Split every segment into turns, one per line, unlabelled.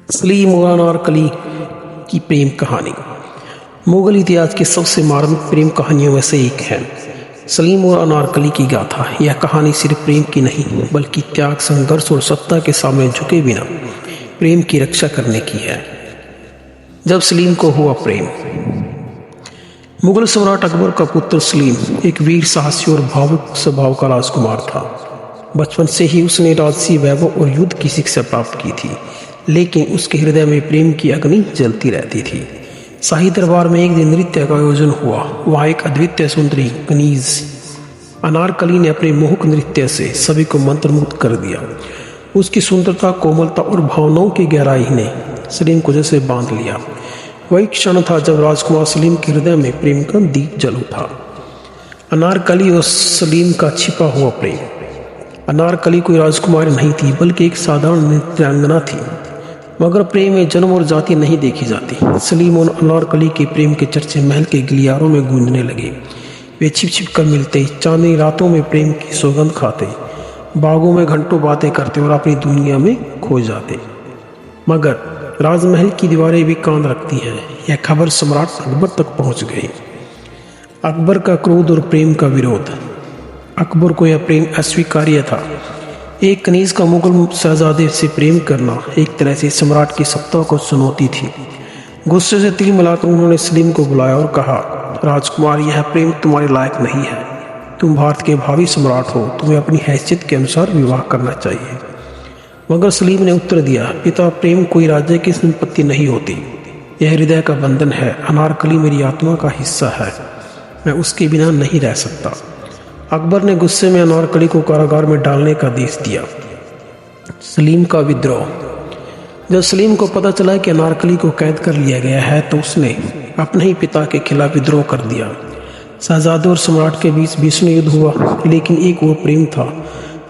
सलीम और अनारकली की प्रेम कहानी मुगल इतिहास की सबसे मार्मिक प्रेम कहानियों में से एक है सलीम और अनारकली की गाथा। यह कहानी सिर्फ प्रेम की नहीं बल्कि त्याग, संघर्ष और सत्ता के सामने झुके बिना प्रेम की रक्षा करने की है। जब सलीम को हुआ प्रेम। मुगल सम्राट अकबर का पुत्र सलीम एक वीर, साहसी और भावुक स्वभाव का राजकुमार था। बचपन से ही उसने राजसी वैभव और युद्ध की शिक्षा प्राप्त की थी, लेकिन उसके हृदय में प्रेम की अग्नि जलती रहती थी। शाही दरबार में एक दिन नृत्य का आयोजन हुआ। वहाँ एक अद्वितीय सुंदरी कनीज अनारकली ने अपने मोहक नृत्य से सभी को मंत्रमुग्ध कर दिया। उसकी सुंदरता, कोमलता और भावनाओं की गहराई ने सलीम को जैसे बांध लिया। वही क्षण था जब राजकुमार सलीम के हृदय में प्रेम का दीप जल उठा। अनारकली और सलीम का छिपा हुआ प्रेम। अनारकली कोई राजकुमारी नहीं थी बल्कि एक साधारण नृत्यांगना थी, मगर प्रेम में जन्म और जाति नहीं देखी जाती। सलीम और अनारकली के प्रेम के चर्चे महल के गलियारों में गूंजने लगे। वे छिप छिप कर मिलते, चांदनी रातों में प्रेम की सौगंध खाते, बागों में घंटों बातें करते और अपनी दुनिया में खो जाते। मगर राजमहल की दीवारें भी कान रखती हैं। यह खबर सम्राट अकबर तक पहुंच गई। अकबर का क्रोध और प्रेम का विरोध। अकबर को यह प्रेम अस्वीकार्य था। एक कनीज का मुगल शहजादे से प्रेम करना एक तरह से सम्राट की सत्ता को चुनौती थी। गुस्से से तिल मिलाकर उन्होंने सलीम को बुलाया और कहा, राजकुमार, यह प्रेम तुम्हारे लायक नहीं है। तुम भारत के भावी सम्राट हो, तुम्हें अपनी हैसियत के अनुसार विवाह करना चाहिए। मगर सलीम ने उत्तर दिया, पिता, प्रेम कोई राज्य की संपत्ति नहीं होती। यह हृदय का बंधन है। अनारकली मेरी आत्मा का हिस्सा है, मैं उसके बिना नहीं रह सकता। अकबर ने गुस्से में अनारकली को कारागार में डालने का आदेश दिया। सलीम का विद्रोह। जब सलीम को पता चला कि अनारकली को कैद कर लिया गया है तो उसने अपने ही पिता के खिलाफ विद्रोह कर दिया। शहजादे और सम्राट के बीच भीषण युद्ध हुआ, लेकिन एक ओर प्रेम था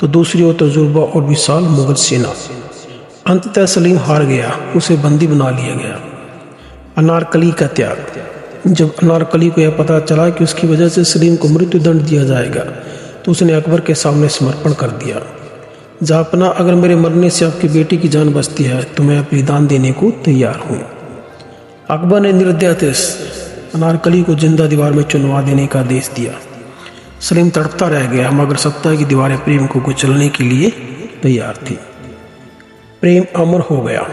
तो दूसरी ओर तजुर्बा और विशाल मुगल सेना। अंततः सलीम हार गया, उसे बंदी बना लिया गया। अनारकली का त्याग। जब अनारकली को यह पता चला कि उसकी वजह से सलीम को मृत्यु दंड दिया जाएगा तो उसने अकबर के सामने समर्पण कर दिया। जहाँपना, अगर मेरे मरने से आपकी बेटी की जान बचती है तो मैं बलिदान देने को तैयार हूँ। अकबर ने निर्दयता अनारकली को जिंदा दीवार में चुनवा देने का आदेश दिया। सलीम तड़पता रह गया, मगर सत्ता की दीवारें प्रेम को कुचलने के लिए तैयार थी। प्रेम अमर हो गया।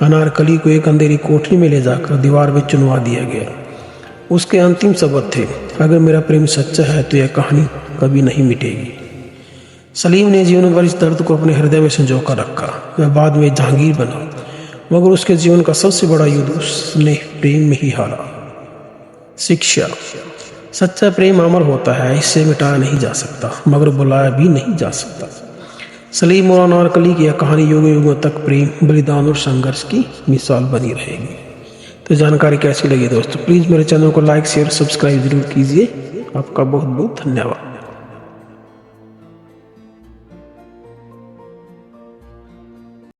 अनारकली को एक अंधेरी कोठरी में ले जाकर दीवार में चुनवा दिया गया। उसके अंतिम शब्द थे, अगर मेरा प्रेम सच्चा है तो यह कहानी कभी नहीं मिटेगी। सलीम ने जीवन भर इस दर्द को अपने हृदय में संजो कर रखा। वह बाद में जहांगीर बना, मगर उसके जीवन का सबसे बड़ा युद्ध उसने प्रेम में ही हारा। शिक्षा। सच्चा प्रेम अमर होता है, इससे मिटाया नहीं जा सकता, मगर बुलाया भी नहीं जा सकता। सलीम और अनारकली की यह कहानी युगों युगों तक प्रेम, बलिदान और संघर्ष की मिसाल बनी रहेगी। तो जानकारी कैसी लगी दोस्तों, प्लीज़ मेरे चैनल को लाइक, शेयर, सब्सक्राइब जरूर कीजिए। आपका बहुत बहुत धन्यवाद।